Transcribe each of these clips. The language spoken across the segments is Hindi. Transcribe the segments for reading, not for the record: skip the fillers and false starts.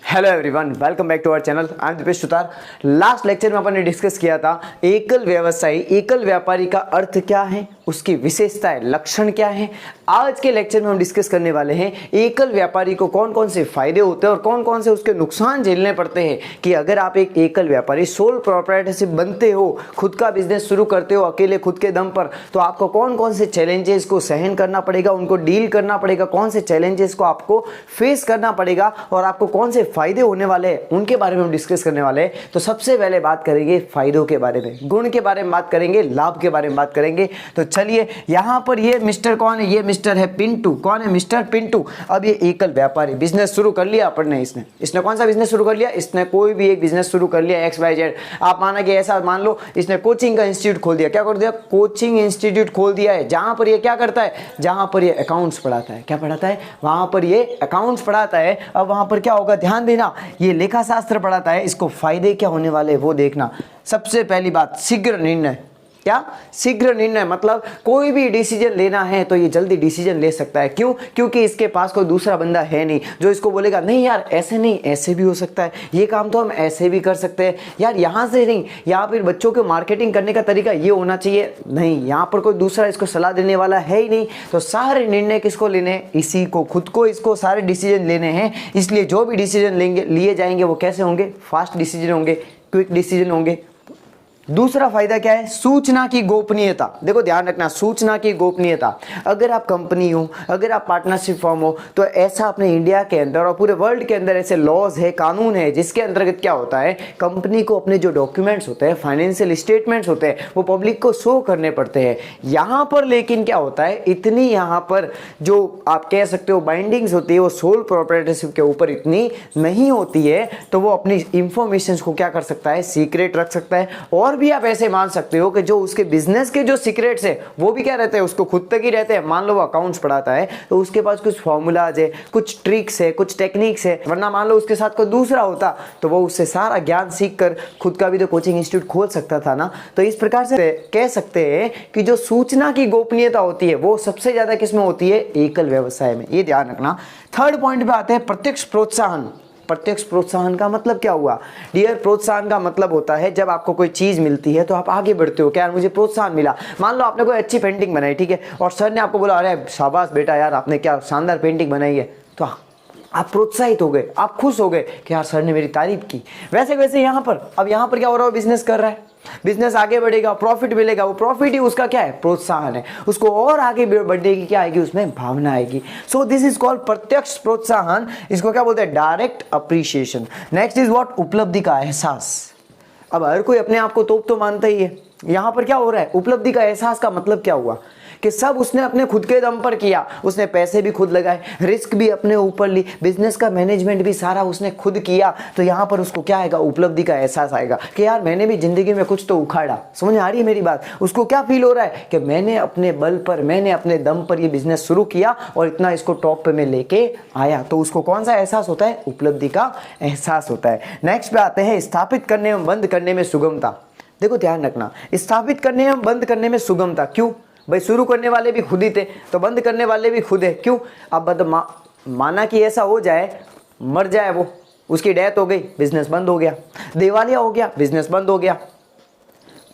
Hello everyone, welcome back to our channel. I am Deepesh Sutar. Last lecture में अपन ने डिस्कस किया था एकल व्यवसायी, एकल व्यापारी का अर्थ क्या है, उसकी विशेषताएं, लक्षण क्या है। आज के लेक्चर में हम डिस्कस करने वाले हैं एकल व्यापारी को कौन कौन से फायदे होते हैं और कौन कौन से उसके नुकसान झेलने पड़ते हैं। कि अगर आप एक एकल व्यापारी, सोल प्रोप्राइटरशिप बनते हो, खुद का बिजनेस शुरू करते हो अकेले खुद के दम पर, तो आपको कौन कौन से चैलेंजेस को सहन करना पड़ेगा, उनको डील करना पड़ेगा, कौन से चैलेंजेस को आपको फेस करना पड़ेगा और आपको कौन से फायदे होने वाले हैं, उनके बारे में हम डिस्कस करने वाले हैं। तो सबसे पहले बात करेंगे फायदों के बारे में, गुण के बारे में बात करेंगे, लाभ के बारे में बात करेंगे। तो चलिए, यहां पर ये मिस्टर कौन है? ये मिस्टर है पिंटू। कौन है? मिस्टर पिंटू। अब ये एकल व्यापारी, बिजनेस शुरू कर लिया अपन ने। इसने कौन सा बिजनेस शुरू कर लिया? इसने कोई भी एक बिजनेस शुरू कर लिया, XYZ। आप माना कि ऐसा मान लो इसने कोचिंग का इंस्टीट्यूट खोल दिया। क्या कर दिया? कोचिंग इंस्टीट्यूट खोल दिया है, जहां पर ये क्या करता है? जहां पर ये अकाउंट्स पढ़ाता है। क्या पढ़ाता है? वहां पर ये अकाउंट्स पढ़ाता है। अब वहां पर क्या होगा? ध्यान देना, ये लेखा शास्त्र पढ़ाता है। इसको फायदे क्या होने वाले वो देखना। सबसे पहली बात, शीघ्र निर्णय। क्या? शीघ्र निर्णय। मतलब कोई भी डिसीजन लेना है तो ये जल्दी डिसीजन ले सकता है। क्यों? क्योंकि इसके पास कोई दूसरा बंदा है नहीं जो इसको बोलेगा नहीं यार ऐसे नहीं, ऐसे भी हो सकता है, ये काम तो हम ऐसे भी कर सकते हैं, यार यहाँ से नहीं, या फिर बच्चों को मार्केटिंग करने का तरीका ये होना चाहिए। नहीं, यहाँ पर कोई दूसरा इसको सलाह देने वाला है ही नहीं। तो सारे निर्णय किसको लेने? इसी को, खुद को, इसको सारे डिसीजन लेने हैं। इसलिए जो भी डिसीजन लेंगे, लिए जाएंगे, वो कैसे होंगे? फास्ट डिसीजन होंगे, क्विक डिसीजन होंगे। दूसरा फायदा क्या है? सूचना की गोपनीयता। देखो ध्यान रखना, सूचना की गोपनीयता। अगर आप कंपनी हो, अगर आप पार्टनरशिप फॉर्म हो, तो ऐसा अपने इंडिया के अंदर और पूरे वर्ल्ड के अंदर ऐसे लॉज है, कानून है, जिसके अंतर्गत क्या होता है, कंपनी को अपने जो डॉक्यूमेंट्स होते हैं, फाइनेंशियल स्टेटमेंट्स होते हैं, वो पब्लिक को शो करने पड़ते हैं। यहाँ पर लेकिन क्या होता है, इतनी यहाँ पर जो आप कह सकते हो बाइंडिंग्स होती है, वो सोल प्रोप्राइटरशिप के ऊपर इतनी नहीं होती है। तो वो अपनी इंफॉर्मेशन को क्या कर सकता है? सीक्रेट रख सकता है। और भी आप ऐसे मान सकते हो कि जो उसके बिजनेस के जो सीक्रेट्स है वो भी क्या रहते हैं? उसको खुद तक ही रहते हैं। मान लो वो अकाउंट्स पढ़ाता है तो उसके पास कुछ फॉर्मूलाज है, कुछ ट्रिक्स है, कुछ टेक्निक्स है। वरना मान लो उसके साथ कोई दूसरा होता तो वो उससे सारा ज्ञान सीख कर खुद का भी तो कोचिंग इंस्टीट्यूट खोल सकता था ना। तो इस प्रकार से कह सकते हैं कि जो सूचना की गोपनीयता होती है वो सबसे ज्यादा किसमें होती है? एकल व्यवसाय में। ये ध्यान रखना। थर्ड पॉइंट पे आते हैं प्रत्यक्ष प्रोत्साहन। प्रत्यक्ष प्रोत्साहन का मतलब क्या हुआ? डियर, प्रोत्साहन का मतलब होता है जब आपको कोई चीज मिलती है तो आप आगे बढ़ते हो। क्या यार मुझे प्रोत्साहन मिला। मान लो आपने कोई अच्छी पेंटिंग बनाई, ठीक है, और सर ने आपको बोला अरे शाबाश बेटा यार आपने क्या शानदार पेंटिंग बनाई है, तो आप प्रोत्साहित हो गए, आप खुश हो गए कि यार सर ने मेरी तारीफ की। वैसे वैसे यहाँ पर, अब यहाँ पर क्या हो रहा है? बिजनेस कर रहा है, बिजनेस आगे बढ़ेगा, प्रॉफिट मिलेगा, वो प्रॉफिट ही उसका क्या है? प्रोत्साहन है। उसको और आगे बढ़ने की क्या आएगी? उसमें भावना आएगी। सो दिस इज कॉल्ड प्रत्यक्ष प्रोत्साहन। इसको क्या बोलते हैं? Direct appreciation. Next is what? उपलब्धि का एहसास। अब हर कोई अपने आप को तोप तो मानता ही है। यहां पर क्या हो रहा है? उपलब्धि का एहसास का मतलब क्या हुआ? कि सब उसने अपने खुद के दम पर किया। उसने पैसे भी खुद लगाए, रिस्क भी अपने ऊपर ली, बिजनेस का मैनेजमेंट भी सारा उसने खुद किया। तो यहाँ पर उसको क्या आएगा? उपलब्धि का एहसास आएगा कि यार मैंने भी जिंदगी में कुछ तो उखाड़ा। समझ आ रही है मेरी बात? उसको क्या फील हो रहा है कि मैंने अपने बल पर, मैंने अपने दम पर ये बिजनेस शुरू किया और इतना इसको टॉप पे में लेके आया। तो उसको कौन सा एहसास होता है? उपलब्धि का एहसास होता है। नेक्स्ट पे आते हैं स्थापित करने एवं बंद करने में सुगमता। देखो ध्यान रखना, स्थापित करने एवं बंद करने में सुगमता। क्यों भाई? शुरू करने वाले भी खुद ही थे तो बंद करने वाले भी खुद है। क्यों? अब माना कि ऐसा हो जाए, मर जाए वो, उसकी डेथ हो गई, बिजनेस बंद हो गया, दिवालिया हो गया, बिजनेस बंद हो गया।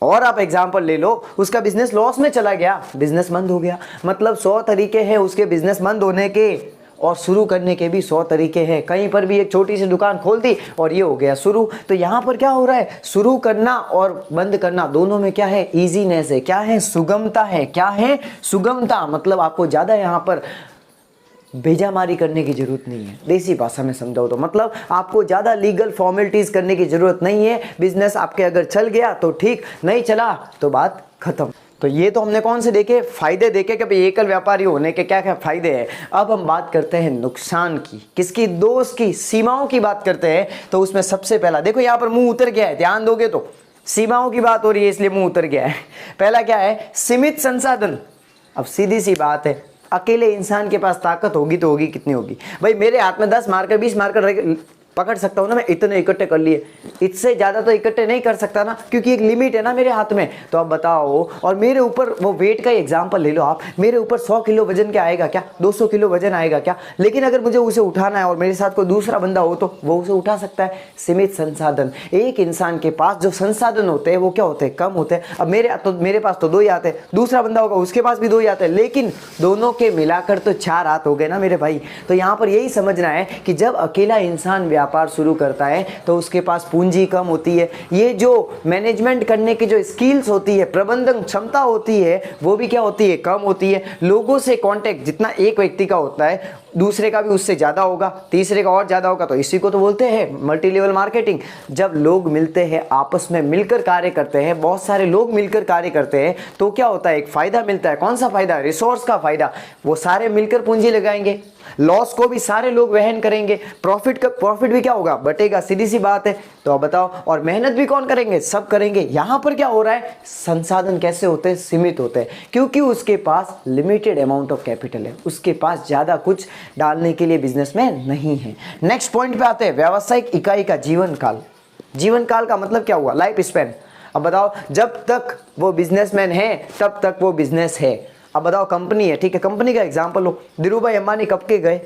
और आप एग्जांपल ले लो, उसका बिजनेस लॉस में चला गया, बिजनेस बंद हो गया। मतलब 100 तरीके हैं उसके बिजनेस बंद होने के और शुरू करने के भी 100 तरीके हैं। कहीं पर भी एक छोटी सी दुकान खोल दी और ये हो गया शुरू। तो यहाँ पर क्या हो रहा है? शुरू करना और बंद करना दोनों में क्या है? इजीनेस है। क्या है? सुगमता है। क्या है? सुगमता। मतलब आपको ज्यादा यहाँ पर भेजामारी करने की जरूरत नहीं है। देसी भाषा में समझाओ तो मतलब आपको ज्यादा लीगल फॉर्मेलिटीज करने की जरूरत नहीं है। बिजनेस आपके अगर चल गया तो ठीक, नहीं चला तो बात खत्म। तो ये तो हमने कौन से देखे? फायदे देखे कि भाई एकल व्यापारी होने के क्या क्या फायदे हैं। अब हम बात करते हैं नुकसान की। किसकी? दोष की, सीमाओं की बात करते हैं। तो उसमें सबसे पहला देखो, यहाँ पर मुंह उतर गया है, ध्यान दोगे तो सीमाओं की बात हो रही है इसलिए मुंह उतर गया है। पहला क्या है? सीमित संसाधन। अब सीधी सी बात है, अकेले इंसान के पास ताकत होगी तो होगी, कितनी होगी भाई? मेरे हाथ में 10 मार्कर 20 मार्कर पकड़ सकता हूँ ना, मैं इतने इकट्ठे कर लिए, इससे ज़्यादा तो इकट्ठे नहीं कर सकता ना, क्योंकि एक लिमिट है ना मेरे हाथ में। तो अब बताओ, और मेरे ऊपर वो वेट का एग्जांपल ले लो आप, मेरे ऊपर 100 किलो वजन क्या आएगा क्या, 200 किलो वजन आएगा क्या, लेकिन अगर मुझे उसे उठाना है और मेरे साथ कोई दूसरा बंदा हो तो वो उसे उठा सकता है। सीमित संसाधन, एक इंसान के पास जो संसाधन होते हैं वो क्या होते हैं, कम होते हैं। अब मेरे पास तो 2 ही आते हैं, दूसरा बंदा होगा उसके पास भी 2 ही आते हैं, लेकिन दोनों के मिलाकर तो 4 हाथ हो गए ना मेरे भाई। तो यहाँ पर यही समझना है कि जब अकेला इंसान व्यापार शुरू करता है तो उसके पास पूंजी कम होती है, ये जो मैनेजमेंट करने की जो स्किल्स होती है, प्रबंधन क्षमता होती है, वो भी क्या होती है, कम होती है। लोगों से कांटेक्ट जितना एक व्यक्ति का होता है, दूसरे का भी उससे ज़्यादा होगा, तीसरे का और ज़्यादा होगा, तो इसी को तो बोलते हैं मल्टी लेवल मार्केटिंग। जब लोग मिलते हैं, आपस में मिलकर कार्य करते हैं, बहुत सारे लोग मिलकर कार्य करते हैं, तो क्या होता है, एक फ़ायदा मिलता है। कौन सा फ़ायदा, रिसोर्स का फ़ायदा। वो सारे मिलकर पूंजी लगाएंगे, लॉस को भी सारे लोग वहन करेंगे, प्रॉफिट भी क्या होगा, बटेगा, सीधी सी बात है। तो अब बताओ, और मेहनत भी कौन करेंगे, सब करेंगे। यहाँ पर क्या हो रहा है, संसाधन कैसे होते हैं, सीमित होते हैं, क्योंकि उसके पास लिमिटेड अमाउंट ऑफ कैपिटल है, उसके पास ज़्यादा कुछ डालने के लिए बिजनेसमैन नहीं है। नेक्स्ट पॉइंट पे आते हैं, व्यावसायिक इकाई का जीवन काल। जीवन काल का मतलब क्या हुआ, लाइफ स्पैन। अब बताओ, जब तक वो बिजनेसमैन है तब तक वो बिजनेस है। अब बताओ, कंपनी है, ठीक है, कंपनी का एग्जांपल लो, धीरू भाई अंबानी कब के गए,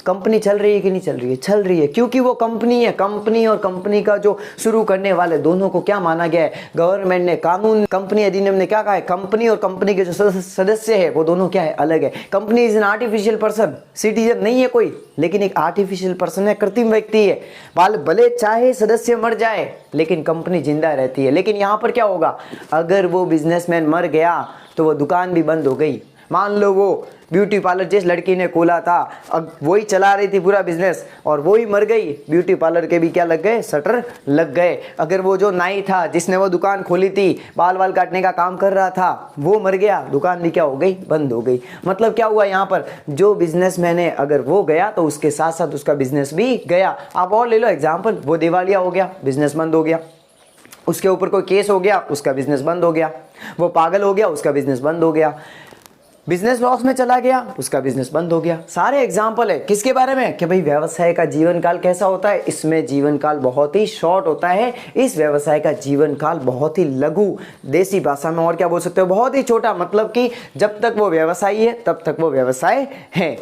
कंपनी चल रही है कि नहीं चल रही है, चल रही है, क्योंकि वो कंपनी है। कंपनी और कंपनी का जो शुरू करने वाले दोनों को क्या माना गया है, गवर्नमेंट ने, कानून, कंपनी अधिनियम ने क्या कहा है, कंपनी और कंपनी के जो सदस्य है वो दोनों क्या है, अलग है। Company is an artificial person, citizen नहीं है कोई, लेकिन एक आर्टिफिशियल पर्सन है, कृत्रिम व्यक्ति है। भले चाहे सदस्य मर जाए लेकिन कंपनी जिंदा रहती है। लेकिन यहाँ पर क्या होगा, अगर वो बिजनेसमैन मर गया तो वो दुकान भी बंद हो गई। मान लो वो ब्यूटी पार्लर जिस लड़की ने खोला था, अब वही चला रही थी पूरा बिजनेस, और वही मर गई, ब्यूटी पार्लर के भी क्या लग गए, शटर लग गए। अगर वो जो नाई था जिसने वो दुकान खोली थी, बाल काटने का काम कर रहा था, वो मर गया, दुकान भी क्या हो गई, बंद हो गई। मतलब क्या हुआ यहाँ पर, जो बिजनेसमैन है अगर वो गया तो उसके साथ साथ उसका बिजनेस भी गया। आप और ले लो एग्जाम्पल, वो दिवालिया हो गया, बिजनेस बंद हो गया, उसके ऊपर कोई केस हो गया, उसका बिजनेस बंद हो गया, वो पागल हो गया, उसका बिजनेस बंद हो गया, बिजनेस लॉस में चला गया, उसका बिजनेस बंद हो गया। सारे एग्जाम्पल है किसके बारे में, कि भाई व्यवसाय का जीवन काल कैसा होता है। इसमें जीवन काल बहुत ही शॉर्ट होता है, इस व्यवसाय का जीवन काल बहुत ही लघु, देसी भाषा में और क्या बोल सकते हो, बहुत ही छोटा। मतलब कि जब तक वो व्यवसायी है तब तक वो व्यवसाय है।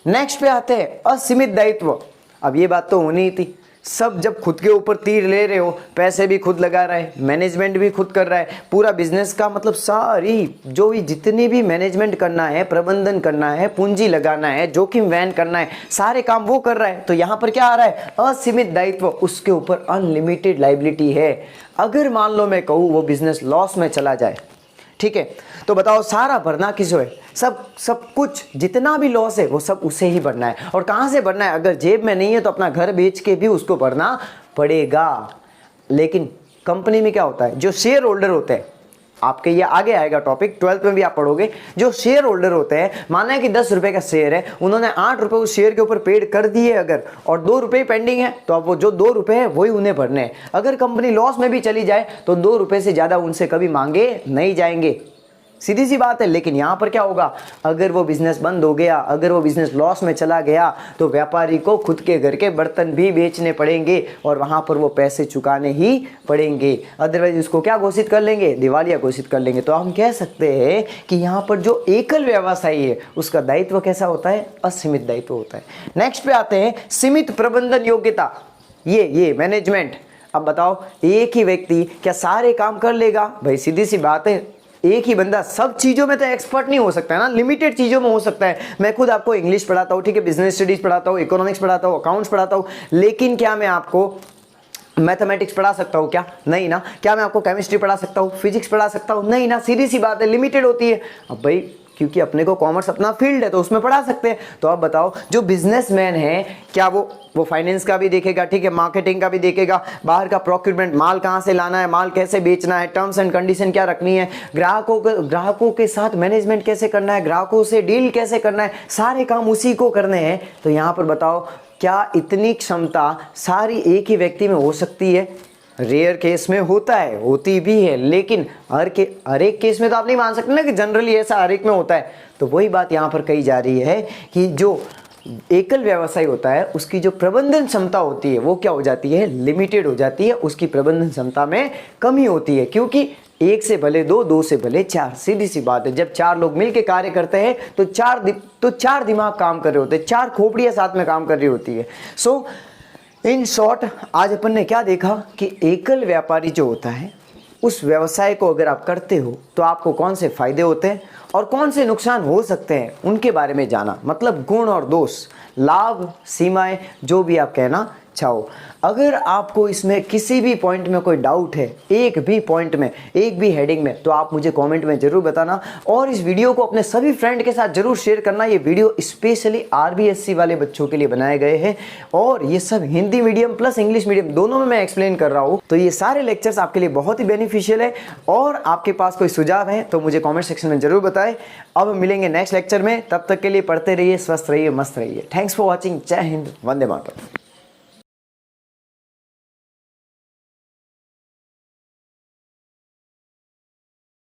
नेक्स्ट पे आते हैं असीमित दायित्व। अब ये बात तो होनी ही थी, सब जब खुद के ऊपर तीर ले रहे हो, पैसे भी खुद लगा रहा है, मैनेजमेंट भी खुद कर रहा है, पूरा बिजनेस का मतलब सारी जो भी जितनी भी मैनेजमेंट करना है, प्रबंधन करना है, पूंजी लगाना है, जोखिम वहन करना है, सारे काम वो कर रहा है। तो यहाँ पर क्या आ रहा है, असीमित दायित्व, उसके ऊपर अनलिमिटेड लायबिलिटी है। अगर मान लो मैं कहूँ वो बिजनेस लॉस में चला जाए, ठीक है, तो बताओ सारा भरना किसको है, सब कुछ जितना भी लॉस है वो सब उसे ही भरना है। और कहाँ से भरना है, अगर जेब में नहीं है तो अपना घर बेच के भी उसको भरना पड़ेगा। लेकिन कंपनी में क्या होता है, जो शेयर होल्डर होते हैं, आपके ये आगे आएगा टॉपिक, 12th में भी आप पढ़ोगे, जो शेयर होल्डर होते हैं, माना है कि 10 रुपए का शेयर है, उन्होंने 8 रुपए उस शेयर के ऊपर पेड कर दिए अगर, और 2 रुपए पेंडिंग है, तो अब वो जो 2 रुपए है वही उन्हें भरने हैं। अगर कंपनी लॉस में भी चली जाए तो 2 रुपए से ज्यादा उनसे कभी मांगे नहीं जाएंगे, सीधी सी बात है। लेकिन यहाँ पर क्या होगा, अगर वो बिजनेस बंद हो गया, अगर वो बिजनेस लॉस में चला गया, तो व्यापारी को खुद के घर के बर्तन भी बेचने पड़ेंगे और वहाँ पर वो पैसे चुकाने ही पड़ेंगे, अदरवाइज उसको क्या घोषित कर लेंगे, दिवालिया घोषित कर लेंगे। तो हम कह सकते हैं कि यहाँ पर जो एकल व्यवसायी है उसका दायित्व कैसा होता है, असीमित दायित्व होता है। नेक्स्ट पे आते हैं सीमित प्रबंधन योग्यता, ये मैनेजमेंट। अब बताओ, एक ही व्यक्ति क्या सारे काम कर लेगा, भाई सीधी सी बात है, एक ही बंदा सब चीज़ों में तो एक्सपर्ट नहीं हो सकता है ना, लिमिटेड चीज़ों में हो सकता है। मैं खुद आपको इंग्लिश पढ़ाता हूँ, ठीक है, बिजनेस स्टडीज पढ़ाता हूँ, इकोनॉमिक्स पढ़ाता हूँ, अकाउंट्स पढ़ाता हूँ, लेकिन क्या मैं आपको मैथमेटिक्स पढ़ा सकता हूँ क्या, नहीं ना। क्या मैं आपको केमिस्ट्री पढ़ा सकता हूँ, फिजिक्स पढ़ा सकता हूँ, नहीं ना। सीधी सी बात है, लिमिटेड होती है। अब भाई क्योंकि अपने को कॉमर्स अपना फील्ड है तो उसमें पढ़ा सकते हैं। तो अब बताओ, जो बिजनेसमैन है क्या वो फाइनेंस का भी देखेगा, ठीक है, मार्केटिंग का भी देखेगा, बाहर का प्रोक्यूरमेंट, माल कहाँ से लाना है, माल कैसे बेचना है, टर्म्स एंड कंडीशन क्या रखनी है, ग्राहकों के साथ मैनेजमेंट कैसे करना है, ग्राहकों से डील कैसे करना है, सारे काम उसी को करने हैं। तो यहाँ पर बताओ, क्या इतनी क्षमता सारी एक ही व्यक्ति में हो सकती है? रेयर केस में होता है, होती भी है, लेकिन हर एक केस में तो आप नहीं मान सकते ना कि जनरली ऐसा हर एक में होता है। तो वही बात यहाँ पर कही जा रही है कि जो एकल व्यवसाय होता है उसकी जो प्रबंधन क्षमता होती है वो क्या हो जाती है, लिमिटेड हो जाती है, उसकी प्रबंधन क्षमता में कमी होती है, क्योंकि एक से भले दो, दो से भले चार, सीधी सी बात है। जब चार लोग मिलकर कार्य करते हैं तो चार दिमाग काम कर रहे होते हैं, चार खोपड़ियां साथ में काम कर रही होती है। सो इन शॉर्ट आज अपन ने क्या देखा कि एकल व्यापारी जो होता है उस व्यवसाय को अगर आप करते हो तो आपको कौन से फायदे होते हैं और कौन से नुकसान हो सकते हैं उनके बारे में जाना, मतलब गुण और दोष, लाभ, सीमाएं, जो भी आप कहना चाहो। अगर आपको इसमें किसी भी पॉइंट में कोई डाउट है, एक भी पॉइंट में, एक भी हेडिंग में, तो आप मुझे कमेंट में जरूर बताना और इस वीडियो को अपने सभी फ्रेंड के साथ जरूर शेयर करना। ये वीडियो स्पेशली आरबीएससी वाले बच्चों के लिए बनाए गए हैं और ये सब Hindi medium plus English medium दोनों में मैं एक्सप्लेन कर रहा हूँ, तो ये सारे लेक्चर्स आपके लिए बहुत ही बेनिफिशियल है। और आपके पास कोई सुझाव है तो मुझे कॉमेंट सेक्शन में जरूर बताएं। अब मिलेंगे नेक्स्ट लेक्चर में, तब तक के लिए पढ़ते रहिए, स्वस्थ रहिए, मस्त रहिए। Thanks for watching. जय हिंद, वंदे मातरम।